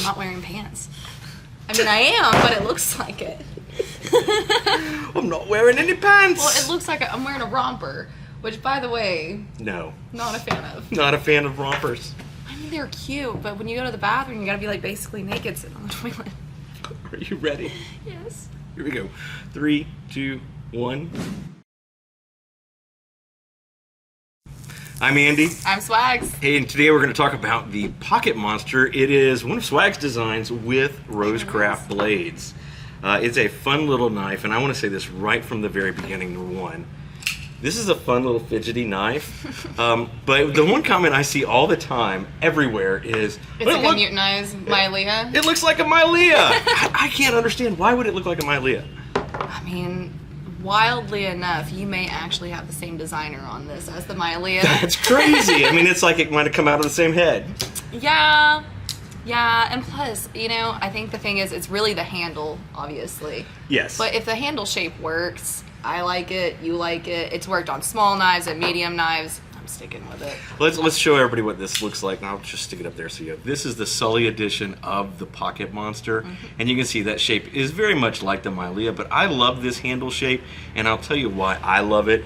not wearing pants. I mean, I am, but it looks like it. I'm not wearing any pants. Well, it looks like I'm wearing a romper, which, by the way, no, not a fan of. Not a fan of rompers. I mean, they're cute, but when you go to the bathroom, you gotta be like basically naked sitting on the toilet. Are you ready? Yes. Here we go. 3, 2, 1. I'm Andy. I'm Swags. Hey, and today we're going to talk about the Pocket Monster. It is one of Swag's designs with RoseCraft Blades. It's a fun little knife, and I want to say this right from the very beginning, number one. This is a fun little fidgety knife, but the one comment I see all the time, everywhere, is... It's like a mutinized Mylea. It looks like a Mylea! I can't understand. Why would it look like a Mylea? I mean, wildly enough, you may actually have the same designer on this as the Mylea. That's crazy! I mean, it's like it might have come out of the same head. Yeah, and plus, you know, I think the thing is, it's really the handle, obviously. Yes. But if the handle shape works, I like it, you like it. It's worked on small knives and medium knives. I'm sticking with it. Let's show everybody what this looks like. And I'll just stick it up there so you have. This is the Sully edition of the Pocket Monster. And you can see that shape is very much like the Mylea, but I love this handle shape, and I'll tell you why I love it.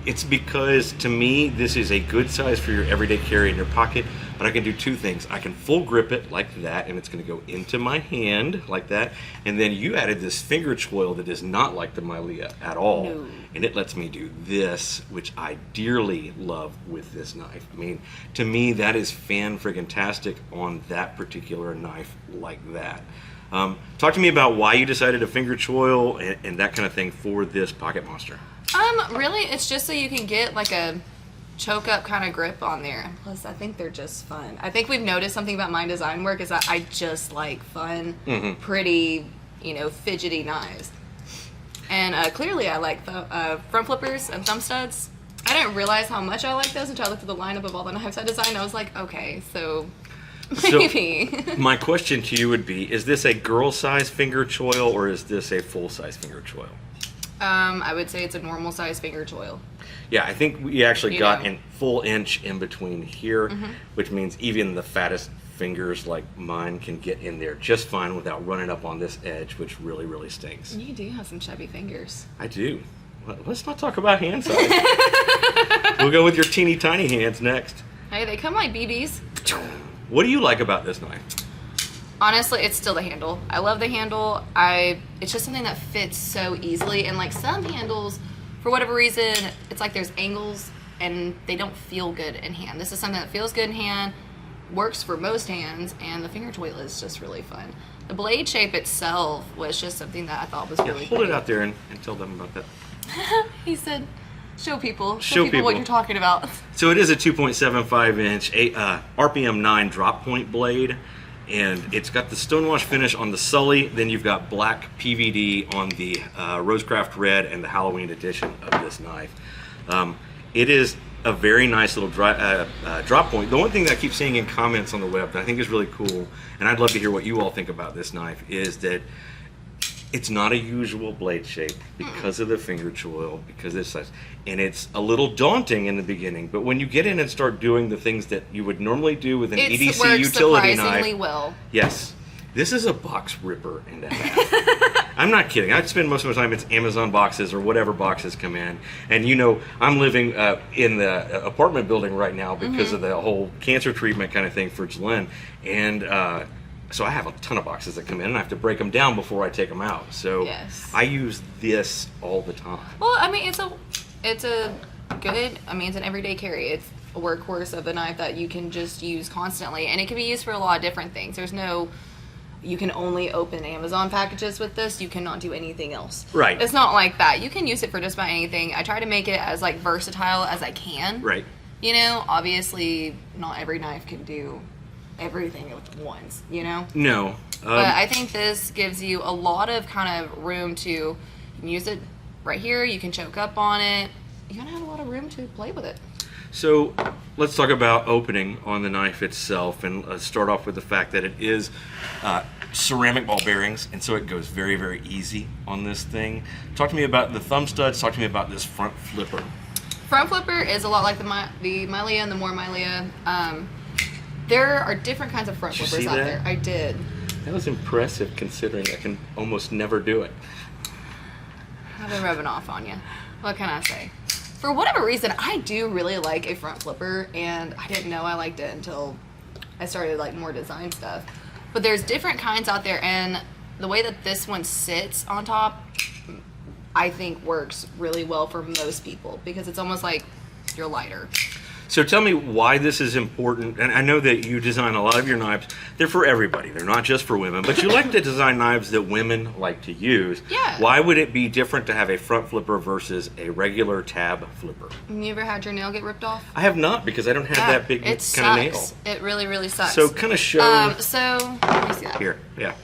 It's because, to me, this is a good size for your everyday carry in your pocket, but I can do two things. I can full grip it like that, and it's going to go into my hand like that, and then you added this finger choil that is not like the Mylea at all. No. And it lets me do this, which I dearly love with this knife. I mean, to me, that is fan-friggin-tastic on that particular knife like that. Talk to me about why you decided to finger choil and that kind of thing for this Pocket Monster. Really, it's just so you can get like a choke up kind of grip on there. And plus, I think they're just fun. I think we've noticed something about my design work is that I just like fun, pretty, you know, fidgety knives. And clearly I like the front flippers and thumb studs. I didn't realize how much I like those until I looked at the lineup of all the knives I designed. I was like, okay, so maybe. So, my question to you would be, is this a girl size finger choil or is this a full size finger choil? I would say it's a normal size finger choil. Yeah, I think we actually got a full inch in between here, which means even the fattest fingers like mine can get in there just fine without running up on this edge, which really, really stinks. You do have some chubby fingers. I do. Let's not talk about hand size. We'll go with your teeny tiny hands next. Hey, they come like BBs. What do you like about this knife? Honestly, it's still the handle. I love the handle. It's just something that fits so easily. And like some handles, for whatever reason, it's like there's angles and they don't feel good in hand. This is something that feels good in hand, works for most hands, and the finger choil is just really fun. The blade shape itself was just something that I thought was really hold pretty. it out there and tell them about that. He said, show people Show people what you're talking about. So it is a 2.75 inch RPM 9 drop point blade. And it's got the stonewash finish on the Sully, then you've got black PVD on the RoseCraft Red and the Halloween edition of this knife. It is a very nice little drop point. The one thing that I keep seeing in comments on the web that I think is really cool, and I'd love to hear what you all think about this knife, is that it's not a usual blade shape because of the finger choil, because it's size, and it's a little daunting in the beginning. But when you get in and start doing the things that you would normally do with an EDC utility knife, well. Yes, this is a box ripper and a half. I'm not kidding. I spend most of my time in Amazon boxes or whatever boxes come in, and you know I'm living in the apartment building right now because of the whole cancer treatment kind of thing for Jalen, and. So I have a ton of boxes that come in, and I have to break them down before I take them out. So I use this all the time. Well, I mean, it's a good. I mean, it's an everyday carry. It's a workhorse of a knife that you can just use constantly, and it can be used for a lot of different things. There's no. You can only open Amazon packages with this. You cannot do anything else. Right. It's not like that. You can use it for just about anything. I try to make it as like versatile as I can. Right. You know, obviously, not every knife can do everything at once, you know? No. But I think this gives you a lot of kind of room to, you can use it right here, you can choke up on it, you're gonna have a lot of room to play with it. So let's talk about opening on the knife itself, and let's start off with the fact that it is ceramic ball bearings, and so it goes very, very easy on this thing. Talk to me about the thumb studs, talk to me about this front flipper. Front flipper is a lot like the Mylea and the more Mylea. There are different kinds of front Did you flippers see out that? there. I did. That was impressive considering I can almost never do it. I've been rubbing off on you. What can I say? For whatever reason, I do really like a front flipper, and I didn't know I liked it until I started like more design stuff. But there's different kinds out there, and the way that this one sits on top, I think works really well for most people because it's almost like you're lighter. So tell me why this is important. And I know that you design a lot of your knives. They're for everybody. They're not just for women. But you like to design knives that women like to use. Yeah. Why would it be different to have a front flipper versus a regular tab flipper? You ever had your nail get ripped off? I have not because I don't have that big it kind of nail. sucks. It really, really sucks. So kind of show So let me see that. here. Yeah.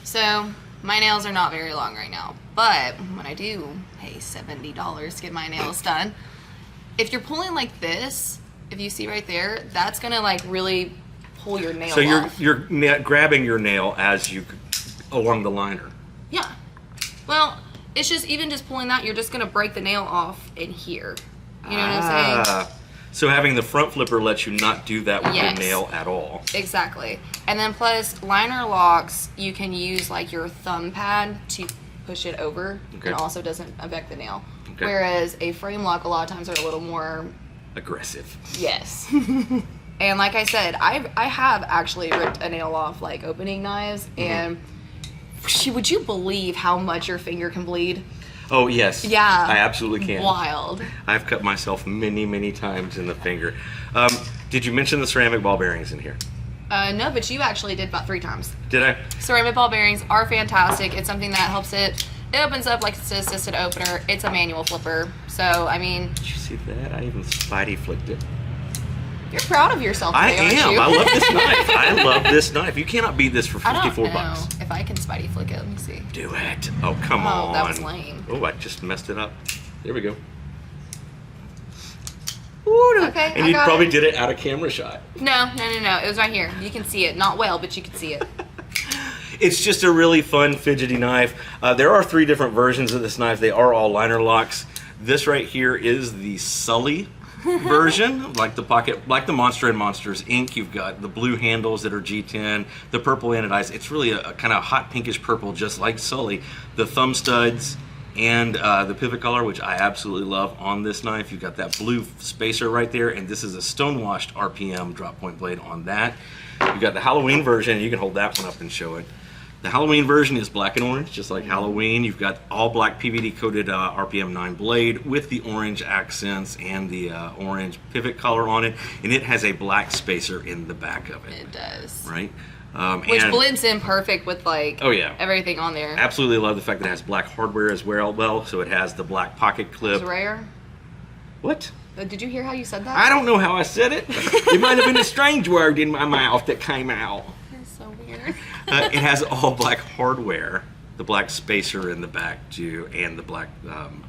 So my nails are not very long right now, but when I do pay $70 to get my nails done, if you're pulling like this, if you see right there, that's gonna like really pull your nail off. So you're grabbing your nail as you along the liner. Yeah. Well, it's just even just pulling that, you're just gonna break the nail off in here. You know what I'm saying? So having the front flipper lets you not do that with Yes. your nail at all. Exactly. And then plus liner locks, you can use like your thumb pad to push it over, Okay. and also doesn't affect the nail. Okay. Whereas a frame lock a lot of times are a little more Aggressive. yes. And like I said, I have actually ripped a nail off like opening knives, and would you believe how much your finger can bleed? Oh yes. Yeah. I absolutely can. Wild. I've cut myself many, many times in the finger. Did you mention the ceramic ball bearings in here? No, but you actually did about 3 times. Did I? Ceramic ball bearings are fantastic. It's something that helps it. It opens up like it's an assisted opener. It's a manual flipper. So, I mean... Did you see that? I even spidey flicked it. You're proud of yourself I today, am. aren't you? I love this knife. I love this knife. You cannot beat this for I don't 54 know bucks. if I can spidey flick it. Let me see. Do it. Oh, come on. Oh, that was lame. Oh, I just messed it up. There we go. Ooh, Okay, and I you got probably it. did it out of camera shot. No. It was right here. You can see it. Not well, but you can see it. It's just a really fun fidgety knife. There are 3 different versions of this knife. They are all liner locks. This right here is the Sully version, like the Monster and Monsters Inc. You've got the blue handles that are G10, the purple anodized. It's really a kind of hot pinkish purple, just like Sully. The thumb studs and the pivot collar, which I absolutely love on this knife. You've got that blue spacer right there, and this is a stonewashed RPM drop point blade on that. You've got the Halloween version. You can hold that one up and show it. The Halloween version is black and orange, just like Halloween. You've got all black PVD coated RPM 9 blade with the orange accents and the orange pivot collar on it, and it has a black spacer in the back of it. It does. Right? Which and blends in perfect with like Oh, yeah. everything on there. absolutely love the fact that it has black hardware as well. So it has the black pocket clip. It's rare. What? Did you hear how you said that? I don't know how I said it. It might have been a strange word in my mouth that came out. It's so weird. It has all black hardware, the black spacer in the back too, and the black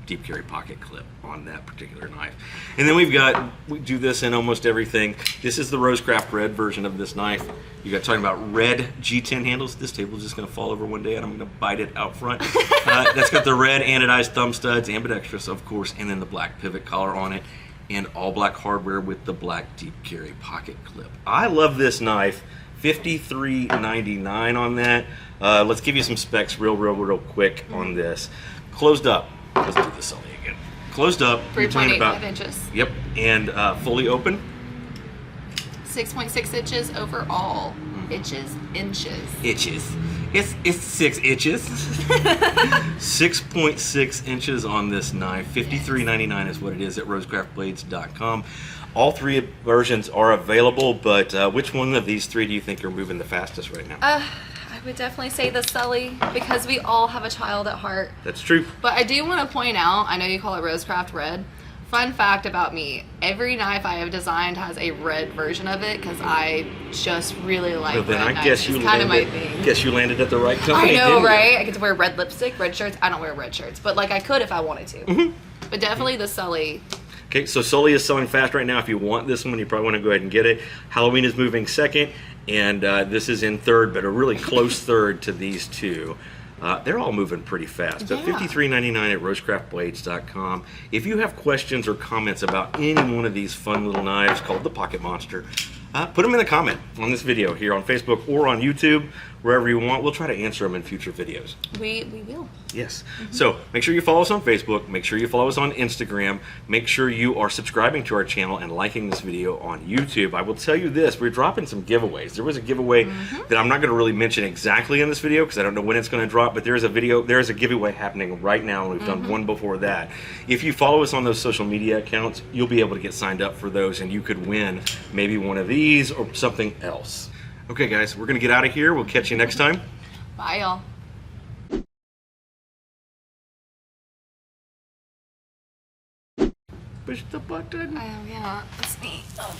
deep carry pocket clip on that particular knife. And then we do this in almost everything. This is the RoseCraft Red version of this knife. You got talking about red G10 handles. This table is just going to fall over one day and I'm going to bite it out front. That's got the red anodized thumb studs, ambidextrous of course, and then the black pivot collar on it, and all black hardware with the black deep carry pocket clip. I love this knife. $53.99 on that. Let's give you some specs real quick on this. Closed up. Let's do the Sully again. Closed up. you're talking 3.85 inches. Yep. And fully open. 6.6 inches overall. Inches. Itches. It's 6 inches. 6.6 inches on this knife. $53.99 is what it is at RoseCraftBlades.com. All 3 versions are available, but which one of these 3 do you think are moving the fastest right now? I would definitely say the Sully because we all have a child at heart. That's true. But I do want to point out, I know you call it RoseCraft Red. Fun fact about me, every knife I have designed has a red version of it because I just really like Well, then red I knives. guess you It's kind of my landed. thing. Guess you landed at the right company. I know, didn't you? right? I get to wear red lipstick, red shirts. I don't wear red shirts, but like I could if I wanted to. Mm-hmm. But definitely the Sully. Okay, so Sully is selling fast right now. If you want this one, you probably want to go ahead and get it. Halloween is moving second, and this is in third, but a really close third to these 2. They're all moving pretty fast. But Yeah. $53.99 at RoseCraftBlades.com. If you have questions or comments about any one of these fun little knives called the Pocket Monster, put them in the comment on this video here on Facebook or on YouTube, wherever you want. We'll try to answer them in future videos. We will. Yes. So make sure you follow us on Facebook. Make sure you follow us on Instagram. Make sure you are subscribing to our channel and liking this video on YouTube. I will tell you this, we're dropping some giveaways. There was a giveaway that I'm not going to really mention exactly in this video because I don't know when it's going to drop, but there is a giveaway happening right now, and we've done one before that. If you follow us on those social media accounts, you'll be able to get signed up for those, and you could win maybe one of these or something else. Okay, guys, we're going to get out of here. We'll catch you next time. Bye, y'all. Push the button. Oh, yeah. That's neat. Oh.